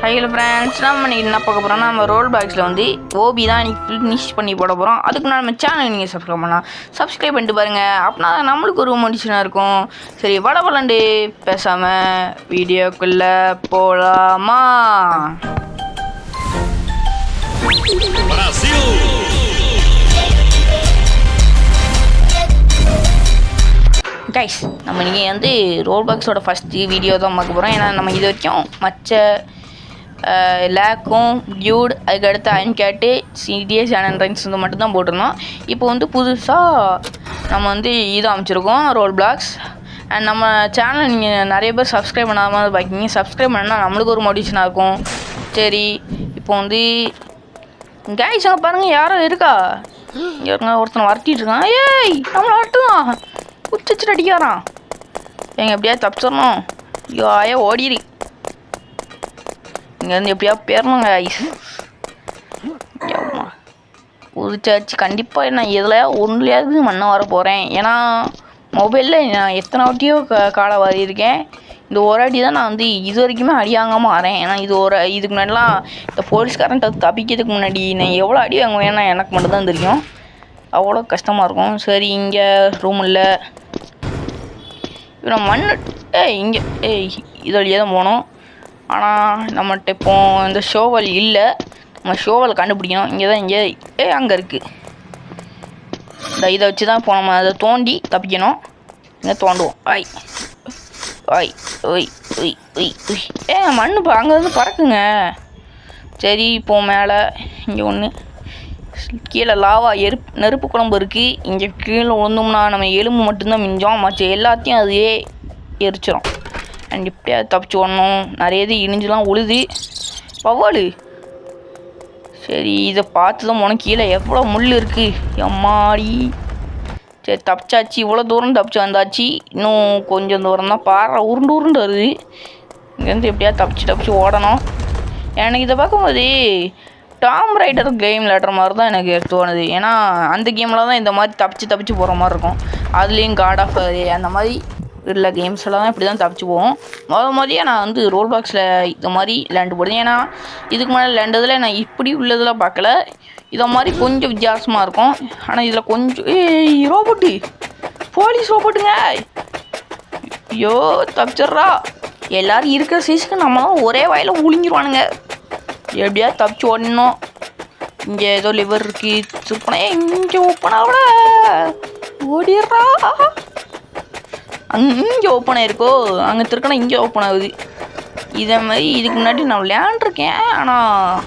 Hello friends, நம்ம என்ன பார்க்க போகிறோம்னா நம்ம ரோல் பாக்ஸில் வந்து ஓபி தான் இன்றைக்கி ஃபினிஷ் பண்ணி போட போகிறோம். அதுக்கு நம்ம சேனல் நீங்கள் சப்ஸ்கிரைப் பண்ணிட்டு பாருங்கள். அப்படின்னா நம்மளுக்கு ஒரு மோட்டிவேஷனாக இருக்கும். சரி, வளவலண்டு பேசாமல் வீடியோக்குள்ளே போகலாமா? கைஸ், நம்ம நீங்கள் வந்து ரோல் பாக்ஸோட ஃபஸ்ட்டு வீடியோ தான் பார்க்க போகிறோம். ஏன்னா நம்ம இது வரைக்கும் மற்ற லேக்கும் டியூட் அதுக்கடுத்து அயன்கேட்டு சிடிஎஸ் அண்ட் வந்து மட்டும்தான் போட்டிருந்தோம். இப்போ வந்து புதுசாக நம்ம வந்து இது அமைச்சிருக்கோம் ரோல் பிளாக்ஸ். அண்ட் நம்ம சேனலை நீங்கள் நிறைய பேர் சப்ஸ்கிரைப் பண்ணாமல் பார்க்கிங்க. சப்ஸ்கிரைப் பண்ணால் நம்மளுக்கு ஒரு மோட்டிவேஷனாக இருக்கும். சரி, இப்போ வந்து கைஸ் அங்கே பாருங்கள், யாரும் இருக்கா? ஒருத்தனை வரட்டிட்டு இருக்கான். ஏய், நம்மளை வரட்டுதான், குச்சிட்டு அடிக்காரான். எங்கள் எப்படியாவது தப்பிச்சிடணும். ஐயோ ஓடிடு. இங்கேருந்து எப்படியா பேரணுங்க ஐஸ். உதிச்சாச்சு. கண்டிப்பாக நான் எதில் ஒன்றுலையாவது மண்ணை வர போகிறேன். ஏன்னா மொபைலில் நான் எத்தனை வாட்டியோ காலை வரையிருக்கேன். இந்த ஒரு வாட்டி தான் நான் வந்து இது வரைக்குமே அடியாங்காமல் வரேன். ஏன்னா இதுக்கு முன்னாடிலாம் இந்த போலீஸ்காரன்ட்டு தப்பிக்கிறதுக்கு முன்னாடி நான் எவ்வளோ அடி வாங்குவேன்னா எனக்கு மட்டும்தான் தெரியும். அவ்வளோ கஷ்டமாக இருக்கும். சரி, இங்கே ரூம் இல்லை. இப்போ மண் இங்கே இது வழியாக தான் போகணும். ஆனால் நம்மகிட்ட இப்போ இந்த ஷோவல் இல்லை. நம்ம ஷோவல் கண்டுபிடிக்கணும். இங்கே தான் அங்கே இருக்குது. இந்த இதை வச்சு தான் இப்போ நம்ம அதை தோண்டி தப்பிக்கணும். இங்கே தோண்டுவோம். மண் இப்போ அங்கேருந்து பறக்குங்க. சரி, இப்போ மேலே இங்கே ஒன்று கீழே லாவா நெருப்பு குழம்பு இருக்குது. இங்கே கீழே விழுந்தோம்னா நம்ம எலும்பு மட்டும்தான் மிஞ்சோம். மற்ற எல்லாத்தையும் அதையே எரிச்சிடும். அண்ட் இப்படியா தப்பிச்சு ஓடணும். நிறைய இது இணிஞ்செலாம் உழுது பவாலு. சரி, இதை பார்த்து தான் போனோம். கீழே எவ்வளோ முள் இருக்குது எம்மாடி. சரி, தப்பிச்சாச்சு. இவ்வளோ தூரம் தப்பிச்சு வந்தாச்சு. இன்னும் கொஞ்சம் தூரம் தான். பாறை உருண்டு வருது. இங்கேருந்து எப்படியா தப்பிச்சு ஓடணும். எனக்கு இதை பார்க்கும்போது டாம் ரைடர் கேம் விளையாடுற மாதிரி தான் எனக்கு தோணுது. ஏன்னா அந்த கேமில் தான் இந்த மாதிரி தப்பிச்சு போகிற மாதிரி இருக்கும். அதுலேயும் காட் ஆஃப் அந்த மாதிரி இல்லை கேம்ஸ் எல்லாம் தான் இப்படி தான் தப்பிச்சு போவோம். முதல்ல நான் வந்து ரோல் பாக்ஸில் இந்த மாதிரி லேண்டு போடுது. ஏன்னா இதுக்கு முன்னாடி லேண்டதில் நான் இப்படி உள்ளதெல்லாம் பார்க்கல. இதை மாதிரி கொஞ்சம் வித்தியாசமாக இருக்கும். ஆனால் இதில் கொஞ்சம் ரோபோட்டு, போலீஸ் ரோபோட்டுங்க. ஐயோ, தப்பிச்சிட்றா. எல்லோரும் இருக்கிற சைஸுக்கு நம்மளாம் ஒரே வாயில் உளிஞ்சிருவானுங்க. எப்படியா தப்பிச்சு ஓடணும். இங்கே ஏதோ லிவர் இருக்குது. சுப்பனே இங்கே ஓப்பனாக ஓடிடுறா. இங்கே ஓப்பன் ஆகிருக்கோ, அங்கே திருக்கணும் இங்கே ஓப்பன் ஆகுது. இதே மாதிரி இதுக்கு முன்னாடி நான் விளையாண்டுருக்கேன். ஆனால்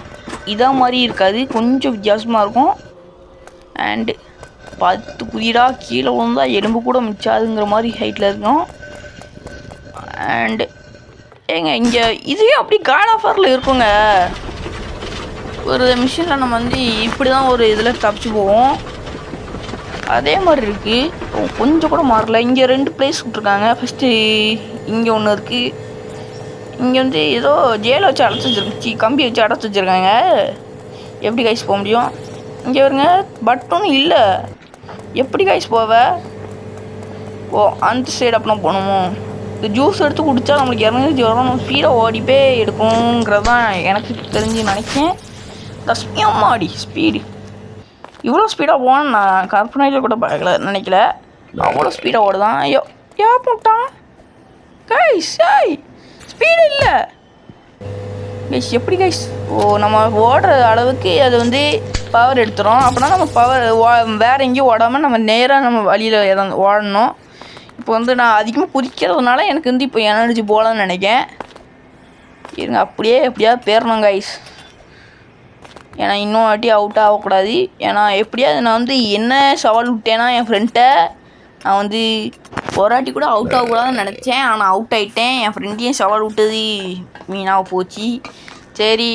இதே மாதிரி இருக்காது, கொஞ்சம் வித்தியாசமாக இருக்கும். அண்டு 10 குதிரா கீழே விழுந்தா எலும்பு கூட மிச்சாதுங்கிற மாதிரி ஹைட்டில் இருக்கும். அண்டு இங்கே இதுவே அப்படி காட் ஆஃபரில் இருக்குங்க. ஒரு மிஷினில் நம்ம வந்து இப்படி தான் ஒரு இதில் தப்பிச்சு போவோம். அதே மாதிரி இருக்குது, கொஞ்சம் கூட மாறல. இங்கே 2 பிளேஸ் விட்ருக்காங்க. ஃபஸ்ட்டு இங்கே ஒன்று இருக்குது. இங்கே வந்து ஏதோ ஜெயிலை வச்சு அடைச்சி வச்சுருக்கு, கம்பி வச்சு அடைச்சி வச்சுருக்காங்க. எப்படி கைஸ் போக முடியும்? இங்கே வருங்க, பட்டும் இல்லை. எப்படி கைஸ் போவ? அந்த சைடு அப்படின்னா போகணுமோ? இந்த ஜூஸ் எடுத்து குடித்தா நம்மளுக்கு இறங்கி வரணும். ஸ்பீடாக ஓடிப்பே எடுக்குங்கிறது தான் எனக்கு தெரிஞ்சு நினைக்கிறேன். தஸ்மியம்மாடி ஸ்பீடு இவ்வளோ ஸ்பீடாக போனால் நான் கற்பனையில் கூட நினைக்கல. அவ்வளோ ஸ்பீடாக ஓடுதான். ஐயோ, போட்டான் கைஸ். ஸ்பீடு இல்லை கைஸ். எப்படி கைஸ்? நம்ம ஓடுற அளவுக்கு அது வந்து பவர் எடுத்துரும். அப்படின்னா நம்ம பவர் வேறு எங்கேயும் ஓடாமல் நம்ம நேராக நம்ம வழியில் ஓடணும். இப்போ வந்து நான் அதிகமாக குதிக்கிறதுனால எனக்கு வந்து இப்போ எனர்ஜி போகலான்னு நினைக்கிறேன். இருங்க, அப்படியே எப்படியாவது பேரணும் கைஸ். ஏன்னா இன்னும் வாட்டி அவுட் ஆகக்கூடாது. ஏன்னா எப்படியாவது நான் வந்து என்ன சவால் விட்டேன்னா என் ஃப்ரெண்ட்டை நான் வந்து ஒரு வாட்டி கூட அவுட் ஆகக்கூடாதுன்னு நினச்சேன். ஆனால் அவுட் ஆகிட்டேன். என் ஃப்ரெண்ட்டையும் சவால் விட்டது மீனாக போச்சு. சரி,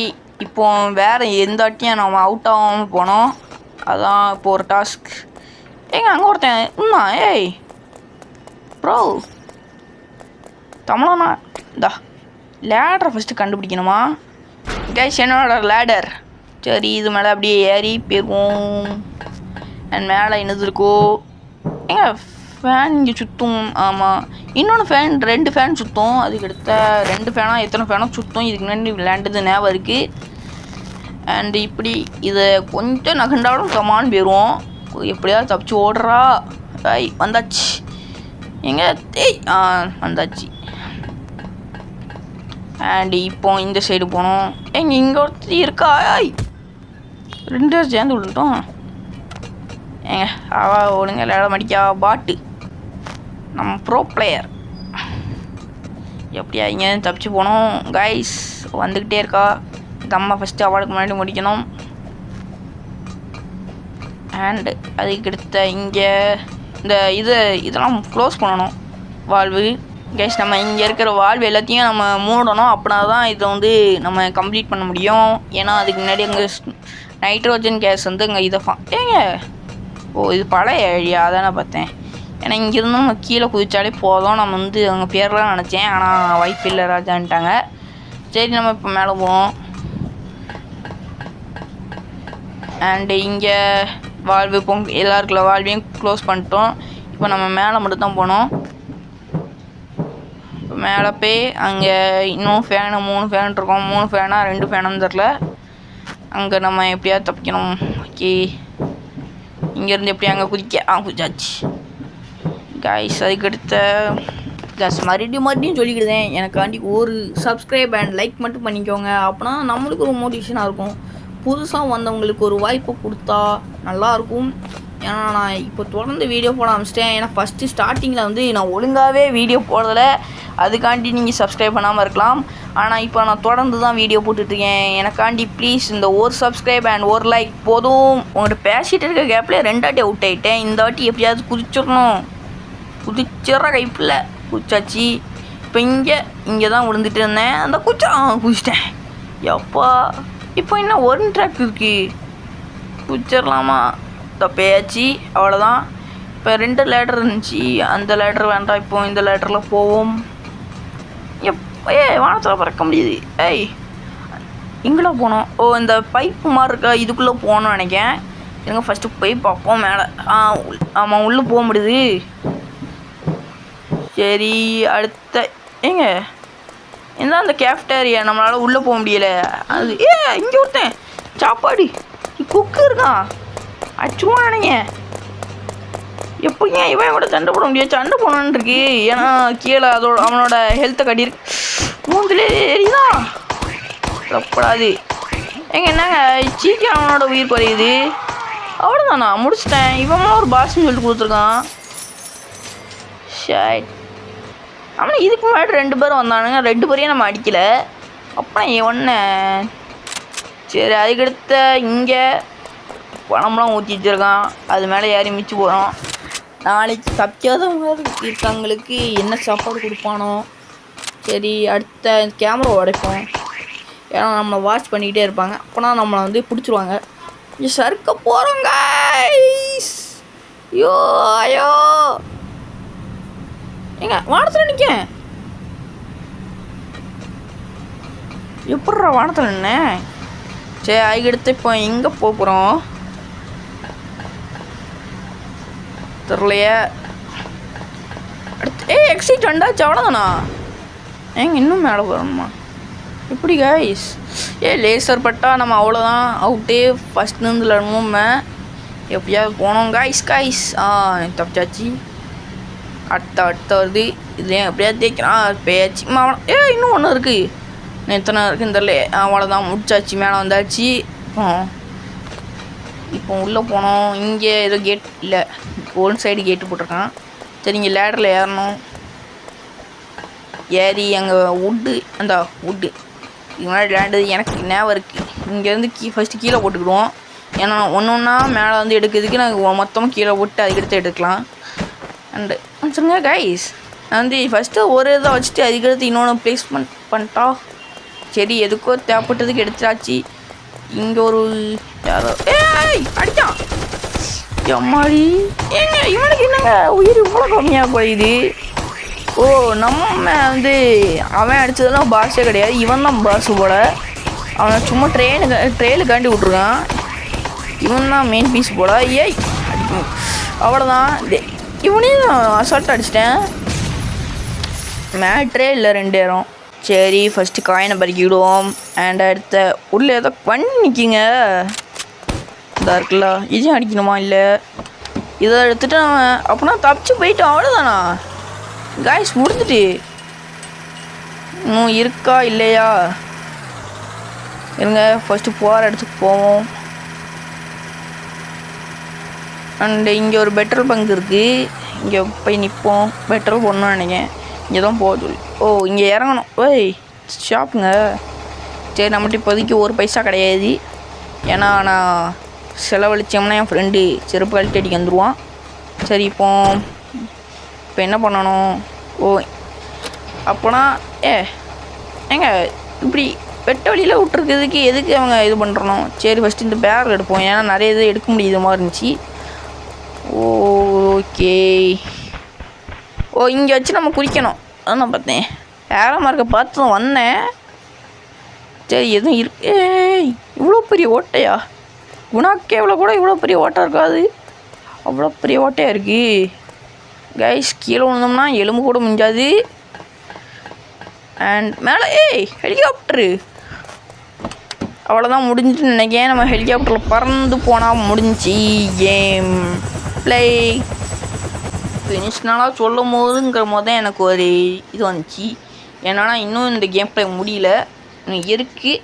இப்போ வேறு எந்த வாட்டியும் நம்ம அவுட் ஆகாமல் போனோம். அதான் இப்போ ஒரு டாஸ்க். அங்கே ஒருத்தன் ப்ரோ தமிழனா இந்தா லேடரை ஃபஸ்ட்டு கண்டுபிடிக்கணுமா கைஸ்? என்னோட லேடர். சரி, இது மேலே அப்படியே ஏறி போயிருவோம். அண்ட் மேலே என்னது இருக்கோ? ஃபேன் இங்கே சுற்றும். ஆமாம், இன்னொன்று ஃபேன் 2 ஃபேன் சுற்றும். அதுக்கு அடுத்த 2 ஃபேனாக எத்தனை ஃபேனும் சுற்றும். இதுக்கு முன்னாடி விளையாண்டது ஞாபகம் இருக்குது. அண்டு இப்படி இதை கொஞ்சம் நகண்டாலும் கமான்னு போயிடுவோம். எப்படியாவது தப்பிச்சு ஓடுறா. ஐய் வந்தாச்சு. எங்கே தேய் வந்தாச்சு. அண்டு இப்போ இந்த சைடு போனோம். இங்கே ஒருத்தர் இருக்கா. ஐய் 2 பேர் சேர்ந்து விட்டுட்டோம். ஏங்க அவா ஒழுங்க விளையாட மாட்டிக்கா. பாட்டு நம்ம ப்ரோ பிளேயர். எப்படியா இங்கே தப்பிச்சு போனோம். கைஸ் வந்துக்கிட்டே இருக்கா. நம்ம ஃபஸ்ட்டு அவளுக்கு முன்னாடி முடிக்கணும். அண்டு அதுக்கு அடுத்த இங்கே இந்த இதெல்லாம் க்ளோஸ் பண்ணணும். வால்வு கைஸ், நம்ம இங்கே இருக்கிற வால்வு எல்லாத்தையும் நம்ம மூடணும். அப்படின்னா தான் இதை வந்து நம்ம கம்ப்ளீட் பண்ண முடியும். ஏன்னா அதுக்கு முன்னாடி அங்கே நைட்ரோஜன் கேஸ் வந்து அங்கே இதை ஏங்க இது பழைய ஏரியா அதான் நான் பார்த்தேன். ஏன்னா இங்கேருந்து நம்ம கீழே குதிச்சாலே போதும். நம்ம வந்து அவங்க பேர்லாம் நினச்சேன், ஆனால் வாய்ப்பு இல்லை ராஜான்ட்டாங்க. சரி நம்ம இப்போ மேலே போவோம். அண்டு இங்கே வால்வு எல்லாருக்குள்ள வால்வையும் க்ளோஸ் பண்ணிட்டோம். இப்போ நம்ம மேலே மட்டும்தான் போனோம். இப்போ மேலே போய் அங்கே இன்னும் ஃபேனு 3 ஃபேன் இருக்கோம். 3 ஃபேனா 2 ஃபேனுன்னு தெரில. அங்கே நம்ம எப்படியாவது தப்பிக்கணும். ஓகே, இங்கேருந்து எப்படி அங்கே குதிச்சாச்சு கைஸ். அதுக்கடுத்த கைஸ் மறுபடியும் சொல்லிக்கிடுதேன், எனக்காண்டி ஒரு சப்ஸ்கிரைப் அண்ட் லைக் மட்டும் பண்ணிக்கோங்க. அப்படின்னா நம்மளுக்கு ஒரு மோட்டிவேஷனாக இருக்கும். புதுசாக வந்தவங்களுக்கு ஒரு வாய்ப்பை கொடுத்தா நல்லாயிருக்கும். ஏன்னா நான் இப்போ தொடர்ந்து வீடியோ போட ஆரம்பிச்சிட்டேன். ஏன்னா ஃபஸ்ட்டு ஸ்டார்டிங்கில் வந்து நான் ஒழுங்காகவே வீடியோ போடுறதில்ல. அதுக்காண்டி நீங்கள் சப்ஸ்கிரைப் பண்ணாமல் இருக்கலாம். ஆனால் இப்போ நான் தொடர்ந்து தான் வீடியோ போட்டுட்ருக்கேன். எனக்காண்டி ப்ளீஸ் இந்த ஒரு சப்ஸ்கிரைப் அண்ட் ஒரு லைக் போதும். உங்கள்கிட்ட பேசிகிட்டு இருக்க கேப்லேயே 2 வாட்டி அவுட் ஆகிட்டேன். இந்த வாட்டி எப்படியாவது குதிச்சிடணும். குதிச்சிட்ற கைப்பில் குதிச்சாச்சு. இப்போ இங்கே தான் விழுந்துட்டு இருந்தேன். அந்த குதிச்சிட்டேன். எப்பா இப்போ இன்னும் 1 ட்ராக் இருக்குது. குதிச்சிடலாமா? தப்பையாச்சு, அவ்வளோதான். இப்போ 2 லேடர் இருந்துச்சு. அந்த லேடர் வேண்டாம். இப்போ இந்த லேடரில் போவோம். வானத்தில் பறக்க முடியுது. இங்கேல போனோம். இந்த பைப்பு மாதிரி இருக்கா, இதுக்குள்ளே போகணும்னு நினைக்கிறேன். எங்க ஃபஸ்ட்டு போய் பார்ப்போம் மேலே. ஆமாம், உள்ளே போக முடியுது. சரி அடுத்த என்ன அந்த கேஃப்டேரியா நம்மளால் உள்ளே போக முடியலை. அது இங்கே விட்டேன் சாப்பாடு குக்கு இருக்கான். அச்சுமா நினைங்க. எப்போங்க இவன் கூட சண்டை போட முடியாது. சண்டை போடணுன்னு இருக்கு. ஏன்னா கீழே அவனோட ஹெல்த்தை கட்டியிருக்கு. மூந்திலே ஏறிதான் தப்படாது. என்னங்க சீக்கிரம் அவனோட உயிர் குறையுது. அவ்வளோதானா? முடிச்சிட்டேன். இவன் ஒரு பாஸ்ன்னு சொல்லிட்டு கொடுத்துருக்கான். ஷாட். ஆனால் இதுக்கு முன்னாடி 2 பேரும் வந்தானுங்க. 2 பேரையும் நம்ம அடிக்கலை. அப்புறம் ஒன்று சரி. அதுக்கடுத்த இங்கே பணம்லாம் ஊற்றி வச்சுருக்கான். அது மேலே ஏறி மிச்சு போகிறோம். நாளைக்கு தப்பிக்காதவங்க இருக்காங்களுக்கு என்ன சாப்பாடு கொடுப்பானோ. சரி அடுத்த கேமரா உடைப்போம். ஏன்னா நம்மளை வாட்ச் பண்ணிக்கிட்டே இருப்பாங்க. அப்போனா நம்மளை வந்து பிடிச்சிருவாங்க. இங்கே சறுக்க போகிறோங்க. ஐயோ வானத்தில் நிற்க எப்பட்றா வானத்தில் நின்ன? சரி அதுக்கடுத்து இப்போ எங்கே போகிறோம் தெரிலையே. அடுத்து எக்ஸிட் வந்தாச்சு. அவ்வளோதானா? இன்னும் மேலே போகிறோம்மா? இப்படி கைஸ் லேசர் பட்டா நம்ம அவ்வளோதான் அவுட்டே. ஃபஸ்ட்லேருந்து விளாடணுமே. எப்படியாவது போனோம் கைஸ். தப்பிச்சாச்சு. அடுத்த வருது. இதுலேயும் எப்படியாவது தேய்க்கிறான் பேச்சு. இன்னும் ஒன்று இருக்குது. எத்தனை இருக்குன்னு தெரியல. அவ்வளோதான் முடிச்சாச்சு. மேலே வந்தாச்சு. இப்போ உள்ளே போனோம். இங்கே ஏதோ கேட் இல்லை, 1 சைடு கேட்டு போட்டிருக்கான். சரி இங்கே லேடரில் ஏறணும். ஏறி அங்கே அந்த வுட்டு இது முன்னாடி விளையாண்டது எனக்கு ஞாபகம் இருக்குது. இங்கேருந்து ஃபஸ்ட்டு கீழே போட்டுக்கிடுவோம். ஏன்னா ஒன்றா மேலே வந்து எடுக்கிறதுக்கு நாங்கள் மொத்தமாக கீழே போட்டு அதுக்கடுத்து எடுக்கலாம். அண்டு சொல்லுங்க கைஸ், நான் வந்து ஃபஸ்ட்டு ஒரு இதை வச்சுட்டு அதுக்கடுத்து இன்னொன்று ப்ளேஸ்மெண்ட் பண்ணிட்டா. சரி எதுக்கோ தேவைப்பட்டதுக்கு எடுத்துட்டாச்சு. இங்கே ஒரு யாரோ அடித்தான். எம்மாடி இவனுக்கு என்னங்க உயிர் இவ்வளோ கம்மியாக போயிடுது. நம்ம வந்து அவன் அடித்ததெல்லாம் பாஸே கிடையாது. இவன் தான் பாஸு போல. அவன் சும்மா ட்ரெயிலுக்காண்டி விட்ருக்கான். இவன் தான் மெயின் பீஸ் போல. அவ்வளோதான். இவனையும் அசால்ட் அடிச்சிட்டேன். மேட்ரே இல்லை 2 நேரம். சரி ஃபஸ்ட்டு காயினை பறிக்கிடுவோம். அண்ட் அடுத்த உள்ளே ஏதோ பண்ணி நிற்கிங்க. இதாக இருக்குல்ல, இதையும் அடிக்கணுமா? இல்லை இதை எடுத்துகிட்டு அவன் அப்படின்னா தப்பிச்சு போயிட்டான். அவ்வளோதானா காய்ஸ்? முடிஞ்சுட்டு இன்னும் இருக்கா இல்லையா? இருங்க ஃபஸ்ட்டு போகிற இடத்துக்கு போவோம். அண்டு இங்கே ஒரு பெட்ரோல் பங்க் இருக்குது. இங்கே போய் நிற்போம். பெட்ரோல் போடணும்னு நினைக்கிறேன். இங்கே தான் போக சொல்லி. ஓ இங்கே இறங்கணும். ஓய் ஷாப்புங்க. சரி நம்மகிட்ட இப்போதைக்கு 1 பைசா கிடையாது. ஏன்னா நான் செலவழிச்சோம்னா என் ஃப்ரெண்டு செருப்பு கழட்டி அடிக்க வந்துடுவான். சரி இப்போ என்ன பண்ணணும்? ஓ அப்போனா ஏங்க இப்படி வெட்ட வழியில் விட்டுருக்கிறதுக்கு எதுக்கு அவங்க இது பண்ணுறணும்? சரி ஃபஸ்ட்டு இந்த பேக் எடுப்போம். ஏன்னா நிறைய இது எடுக்க முடியுது மாதிரி இருந்துச்சு. ஓகே. ஓ இங்கே வச்சு நம்ம குளிக்கணும். அதான் நான் பார்த்தேன். ஏற மார்க்கை பார்த்து தான் வந்தேன். சரி எதுவும் இருக்கு. இவ்வளோ பெரிய ஓட்டையா? குணாக்கேவில் கூட இவ்வளோ பெரிய ஓட்டை இருக்காது. அவ்வளோ பெரிய ஓட்டையாக இருக்குது கைஸ். கீழே விழுந்தோம்னா எலும்பு கூட முடிஞ்சாது. அண்ட் மேலே ஹெலிகாப்டரு. அவ்வளோதான் முடிஞ்சுட்டு நினைக்கிறேன். நம்ம ஹெலிகாப்டரில் பறந்து போனால் முடிஞ்சிச்சு கேம் ப்ளே. ஃபினிஷ்னாலாக சொல்லும் போதுங்கிற போது தான் எனக்கு ஒரு இது வந்துச்சு. என்னன்னா இன்னும் இந்த கேம் ப்ளே முடியல, இன்னும் இருக்குது.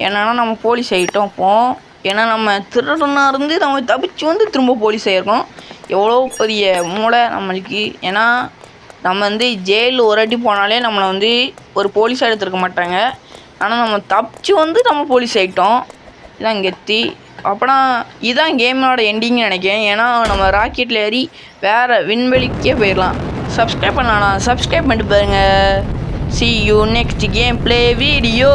என்னன்னா நம்ம போலீஸ் ஆகிட்டோம் இப்போ. ஏன்னா நம்ம திருடனா இருந்து நம்ம தப்பிச்சு வந்து திரும்ப போலீஸ் ஆகிருக்கோம். எவ்வளோ பெரிய மூளை நம்மளுக்கு. ஏன்னா நம்ம வந்து ஜெயிலில் ஒரு வாட்டி போனாலே நம்மளை வந்து ஒரு போலீஸாக எடுத்துருக்க மாட்டாங்க. ஆனால் நம்ம தப்பிச்சு வந்து நம்ம போலீஸ் ஆகிட்டோம். இதான் கெத்தி. அப்போனா இதுதான் கேமோட எண்டிங்னு நினைக்கிறேன். ஏன்னா நம்ம ராக்கெட்டில் ஏறி வேறு விண்வெளிக்கே போயிடலாம். சப்ஸ்கிரைப் பண்ணலாம், சப்ஸ்கிரைப் பண்ணிட்டு பாருங்கள். See you next gameplay video.